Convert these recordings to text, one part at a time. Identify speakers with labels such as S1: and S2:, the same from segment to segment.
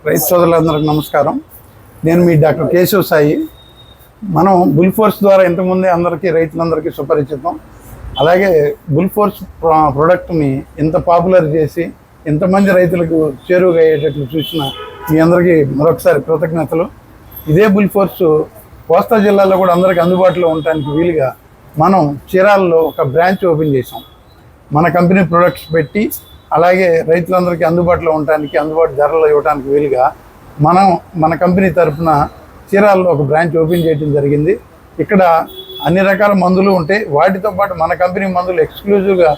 S1: రైతు సోదరులందరికీ నమస్కారం. నేను మీ డాక్టర్ కేశవ్ సాయి. మనం బుల్ ఫోర్స్ ద్వారా ఇంతకుముందే అందరికీ రైతులందరికీ సుపరిచితం. అలాగే బుల్ ఫోర్స్ ప్రోడక్ట్ని ఇంత పాపులర్ చేసి ఇంతమంది రైతులకు చేరువగా అయ్యేటట్లు చూసిన మీ అందరికీ మరొకసారి కృతజ్ఞతలు. ఇదే బుల్ ఫోర్స్ కోస్తా జిల్లాలో కూడా అందరికీ అందుబాటులో ఉండటానికి వీలుగా మనం చీరాలలో ఒక బ్రాంచ్ ఓపెన్ చేసాం. మన కంపెనీ ప్రొడక్ట్స్ పెట్టి అలాగే రైతులందరికీ అందుబాటులో ఉండటానికి, అందుబాటు ధరలు ఇవ్వడానికి వీలుగా మన కంపెనీ తరఫున చీరాలలో ఒక బ్రాంచ్ ఓపెన్ చేయడం జరిగింది. ఇక్కడ అన్ని రకాల మందులు ఉంటాయి. వాటితో పాటు మన కంపెనీ మందులు ఎక్స్క్లూజివ్గా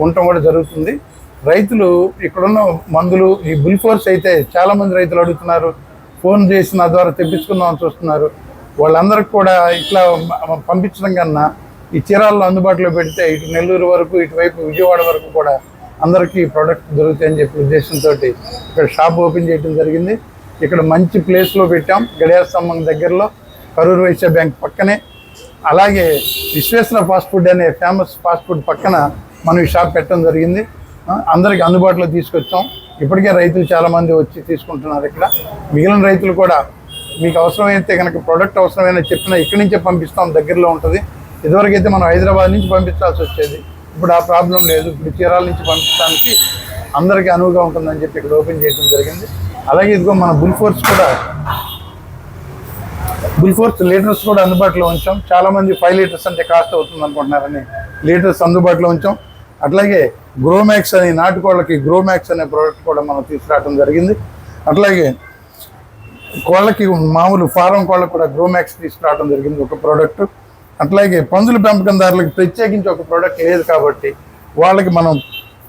S1: ఉండటం కూడా జరుగుతుంది. రైతులు ఇక్కడున్న మందులు ఈ బుల్ ఫోర్స్ అయితే చాలామంది రైతులు అడుగుతున్నారు, ఫోన్ చేసి నా ద్వారా తెప్పించుకుందామని చూస్తున్నారు. వాళ్ళందరికీ కూడా ఇట్లా పంపించడం కన్నా ఈ చీరాలలో అందుబాటులో పెడితే ఇటు నెల్లూరు వరకు, ఇటువైపు విజయవాడ వరకు కూడా అందరికీ ప్రోడక్ట్ దొరుకుతాయని చెప్పి ఉద్దేశంతో ఇక్కడ షాప్ ఓపెన్ చేయడం జరిగింది. ఇక్కడ మంచి ప్లేస్లో పెట్టాం, గడియార స్తంభం దగ్గరలో, కరూరు వైశ్య బ్యాంక్ పక్కనే. అలాగే విశ్వేశ్వర ఫాస్ట్ ఫుడ్ అనే ఫేమస్ ఫాస్ట్ ఫుడ్ పక్కన మనం ఈ షాప్ పెట్టడం జరిగింది. అందరికీ అందుబాటులో తీసుకొచ్చాం. ఇప్పటికే రైతులు చాలామంది వచ్చి తీసుకుంటున్నారు. ఇక్కడ మిగిలిన రైతులు కూడా మీకు అవసరమైతే కనుక ప్రోడక్ట్ అవసరమైనా చెప్పినా ఇక్కడి నుంచే పంపిస్తాం, దగ్గరలో ఉంటుంది. ఇదివరకైతే మనం హైదరాబాద్ నుంచి పంపించాల్సి వచ్చేది, ఇప్పుడు ఆ ప్రాబ్లం లేదు. ఇప్పుడు చీరాల నుంచి పంపించడానికి అందరికీ అనువుగా ఉంటుందని చెప్పి ఇక్కడ ఓపెన్ చేయడం జరిగింది. అలాగే ఇదిగో మన బుల్ ఫోర్స్ లీటర్స్ కూడా అందుబాటులో ఉంచాం. చాలామంది 5 లీటర్స్ అంటే కాస్ట్ అవుతుంది అనుకుంటున్నారని లీటర్స్ అందుబాటులో ఉంచాం. అట్లాగే గ్రోమ్యాక్స్ అని నాటుకోళ్ళకి గ్రోమ్యాక్స్ అనే ప్రోడక్ట్ కూడా మనం తీసుకురావడం జరిగింది. అట్లాగే కోళ్ళకి మామూలు ఫారం కోళ్ళకి కూడా గ్రోమ్యాక్స్ తీసుకురావడం జరిగింది ఒక ప్రోడక్ట్. అట్లాగే పందుల పెంపకందారులకు ప్రత్యేకించి ఒక ప్రోడక్ట్ లేదు కాబట్టి వాళ్ళకి మనం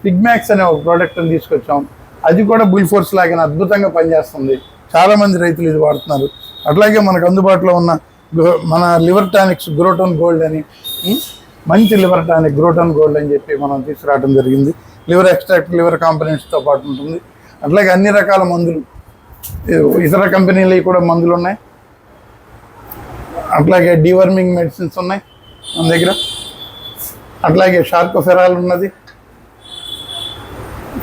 S1: పిగ్మ్యాక్స్ అనే ఒక ప్రోడక్ట్ని తీసుకొచ్చాం. అది కూడా బుల్ ఫోర్స్ లాగిన అద్భుతంగా పనిచేస్తుంది. చాలామంది రైతులు ఇది వాడుతున్నారు. అట్లాగే మనకు అందుబాటులో ఉన్న మన లివర్ టానిక్స్ గ్రోటోన్ గోల్డ్ అని, మంచి లివర్ టానిక్ గ్రోటోన్ గోల్డ్ అని చెప్పి మనం తీసుకురావడం జరిగింది. లివర్ ఎక్స్ట్రాక్ట్, లివర్ కాంపనెంట్స్తో పాటు ఉంటుంది. అట్లాగే అన్ని రకాల మందులు, ఇతర కంపెనీలవి కూడా మందులు ఉన్నాయి. అట్లాగే డీవర్మింగ్ మెడిసిన్స్ ఉన్నాయి మన దగ్గర. అట్లాగే షార్కోఫెరాల్ ఉన్నది.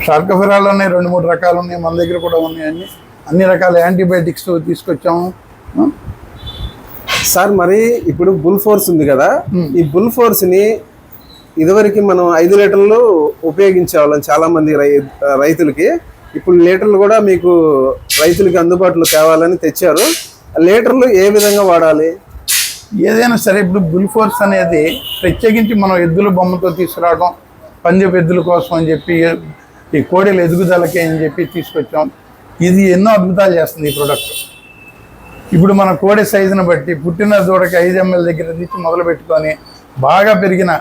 S1: షార్కోఫెరాల్ ఉన్నాయి, 2-3 రకాలు ఉన్నాయి మన దగ్గర కూడా ఉన్నాయి. అన్ని రకాల యాంటీబయాటిక్స్ తీసుకొచ్చాము
S2: సార్. మరి ఇప్పుడు బుల్ ఫోర్స్ ఉంది కదా, ఈ బుల్ ఫోర్స్ని ఇదివరకు మనం 5 లీటర్లు ఉపయోగించేవాళ్ళం చాలామంది రైతులకి. ఇప్పుడు లీటర్లు కూడా మీకు రైతులకి అందుబాటులో తేవాలని తెచ్చారు. లీటర్లు ఏ విధంగా వాడాలి?
S1: ఏదైనా సరే ఇప్పుడు బుల్ ఫోర్స్ అనేది ప్రత్యేకించి మనం ఎద్దుల బొమ్మతో తీసుకురావడం, పందెపు ఎద్దుల కోసం అని చెప్పి, ఈ కోడెల ఎదుగుదలకి అని చెప్పి తీసుకొచ్చాం. ఇది ఎన్నో అద్భుతాలు చేస్తుంది ఈ ప్రోడక్ట్. ఇప్పుడు మన కోడె సైజుని బట్టి పుట్టిన దూడకి 5 ml దగ్గర నుంచి మొదలు పెట్టుకొని బాగా పెరిగిన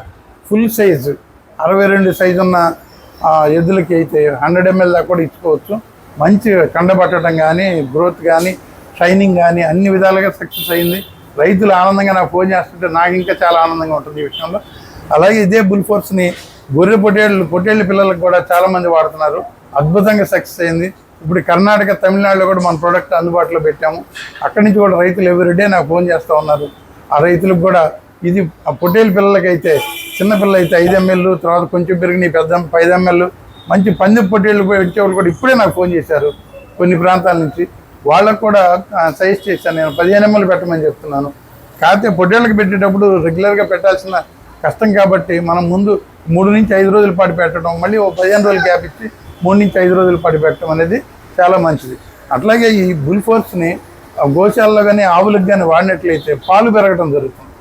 S1: ఫుల్ సైజు 62 సైజు ఉన్న ఎద్దులకి అయితే 100 ml దాకా కూడా ఇచ్చుకోవచ్చు. మంచి కండబట్టడం కానీ, గ్రోత్ కానీ, షైనింగ్ కానీ అన్ని విధాలుగా సక్సెస్ అయింది. రైతులు ఆనందంగా నాకు ఫోన్ చేస్తుంటే నాకు ఇంకా చాలా ఆనందంగా ఉంటుంది ఈ విషయంలో. అలాగే ఇదే బుల్ ఫోర్స్ని గొర్రె పొట్టేళ్ళ పిల్లలకు కూడా చాలామంది వాడుతున్నారు. అద్భుతంగా సక్సెస్ అయింది. ఇప్పుడు కర్ణాటక, తమిళనాడులో కూడా మన ప్రోడక్ట్ అందుబాటులో పెట్టాము. అక్కడి నుంచి కూడా రైతులు ఎవ్రీడే నాకు ఫోన్ చేస్తూ ఉన్నారు. ఆ రైతులకు కూడా ఇది పొట్టేళ్ళ పిల్లలకైతే, చిన్నపిల్లలు అయితే 5 ml, తర్వాత కొంచెం పెరిగినాయి 5 ml, మంచి పందెం పొట్టేళ్ళు వచ్చేవాళ్ళు కూడా ఇప్పుడే నాకు ఫోన్ చేశారు కొన్ని ప్రాంతాల నుంచి. వాళ్ళకు కూడా సజెస్ట్ చేశాను, నేను 15 ml పెట్టమని చెప్తున్నాను. కాకపోతే పొట్టేళ్ళకి పెట్టేటప్పుడు రెగ్యులర్గా పెట్టాల్సిన కష్టం కాబట్టి మనం ముందు 3 నుంచి 5 రోజుల పాటు పెట్టడం, మళ్ళీ 15 రోజులు గ్యాప్ ఇచ్చి 3 నుంచి 5 రోజుల పాటు పెట్టడం అనేది చాలా మంచిది. అట్లాగే ఈ బుల్ ఫోర్స్ని గోశాలలో కానీ ఆవులకు కానీ వాడినట్లయితే పాలు పెరగడం జరుగుతుంది.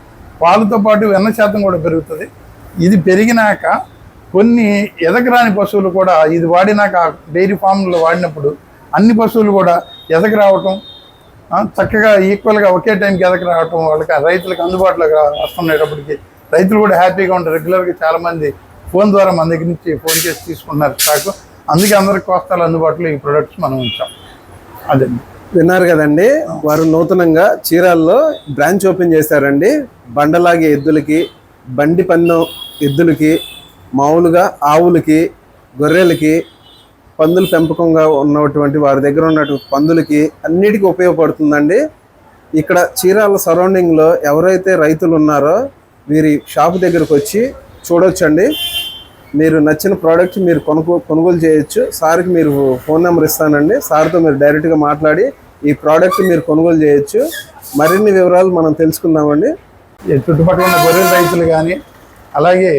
S1: పాలుతో పాటు వెన్న శాతం కూడా పెరుగుతుంది. ఇది పెరిగినాక కొన్ని ఎదగరాని పశువులు కూడా ఇది వాడినాక డైరీ ఫామ్లో వాడినప్పుడు అన్ని పశువులు కూడా ఎదగ రావటం, చక్కగా ఈక్వల్గా ఒకే టైంకి ఎదగ రావటం, వాళ్ళకి రైతులకు అందుబాటులోకి వస్తున్నప్పటికీ రైతులు కూడా హ్యాపీగా ఉంటారు. రెగ్యులర్గా చాలామంది ఫోన్ ద్వారా మన దగ్గర నుంచి ఫోన్ చేసి తీసుకుంటున్నారు స్టాక్. అందుకే అందరికి కోస్తాలు అందుబాటులో ఈ ప్రొడక్ట్స్ మనం ఉంచాం. అదే
S2: విన్నారు కదండి, వారు నూతనంగా చీరాల్లో బ్రాంచ్ ఓపెన్ చేశారండి. బండలాగే ఎద్దులకి, బండి పందెం ఎద్దులకి, మామూలుగా ఆవులకి, గొర్రెలకి, పందుల పెంపకంగా ఉన్నటువంటి వారి దగ్గర ఉన్నటువంటి పందులకి అన్నిటికీ ఉపయోగపడుతుందండి. ఇక్కడ చీరాల సరౌండింగ్లో ఎవరైతే రైతులు ఉన్నారో వీరి షాప్ దగ్గరకు వచ్చి చూడొచ్చండి. మీరు నచ్చిన ప్రోడక్ట్ మీరు కొనుగోలు చేయొచ్చు. సార్కి మీరు ఫోన్ నెంబర్ ఇస్తానండి, సార్తో మీరు డైరెక్ట్గా మాట్లాడి ఈ ప్రోడక్ట్ మీరు కొనుగోలు చేయొచ్చు. మరిన్ని వివరాలు మనం తెలుసుకుందామండి.
S1: ఈ చుట్టుపక్కల ఉన్న గొర్రెల రైతులు కానీ, అలాగే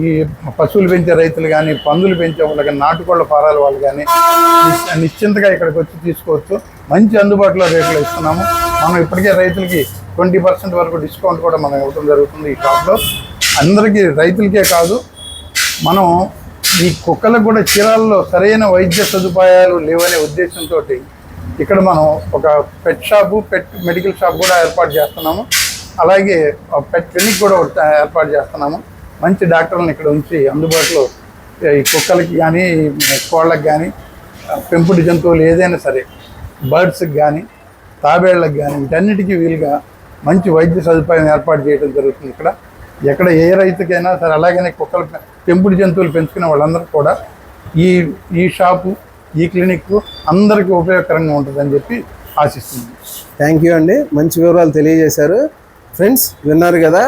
S1: ఈ పశువులు పెంచే రైతులు కానీ, పందులు పెంచే వాళ్ళు కానీ, నాటుకోళ్ల ఫారాల వాళ్ళు కానీ నిశ్చింతగా ఇక్కడికి వచ్చి తీసుకోవచ్చు. మంచి అందుబాటులో రేట్లు ఇస్తున్నాము. మనం ఇప్పటికే రైతులకి 20% వరకు డిస్కౌంట్ కూడా మనం ఇవ్వడం జరుగుతుంది ఈ షాప్లో. అందరికీ రైతులకే కాదు, మనం ఈ కుక్కలకు కూడా చీరాలలో సరైన వైద్య సదుపాయాలు లేవనే ఉద్దేశంతో ఇక్కడ మనం ఒక పెట్ షాపు, పెట్ మెడికల్ షాప్ కూడా ఏర్పాటు చేస్తున్నాము. అలాగే పెట్ క్లినిక్ కూడా ఏర్పాటు చేస్తున్నాము. మంచి డాక్టర్లను ఇక్కడ ఉంచి అందుబాటులో ఈ కుక్కలకి కానీ, కోళ్ళకి కానీ, పెంపుడు జంతువులు ఏదైనా సరే, బర్డ్స్కి కానీ, తాబేళ్లకు కానీ, వీటన్నిటికీ వీలుగా మంచి వైద్య సదుపాయం ఏర్పాటు చేయడం జరుగుతుంది ఇక్కడ. ఎక్కడ ఏ రైతుకైనా సరే, అలాగనే కుక్కలు పెంపుడు జంతువులు పెంచుకునే వాళ్ళందరూ కూడా ఈ షాపు, ఈ క్లినిక్ అందరికీ ఉపయోగకరంగా ఉంటుందని చెప్పి ఆశిస్తుంది.
S2: థ్యాంక్ యూ అండి, మంచి వివరాలు తెలియజేశారు. ఫ్రెండ్స్ విన్నారు కదా,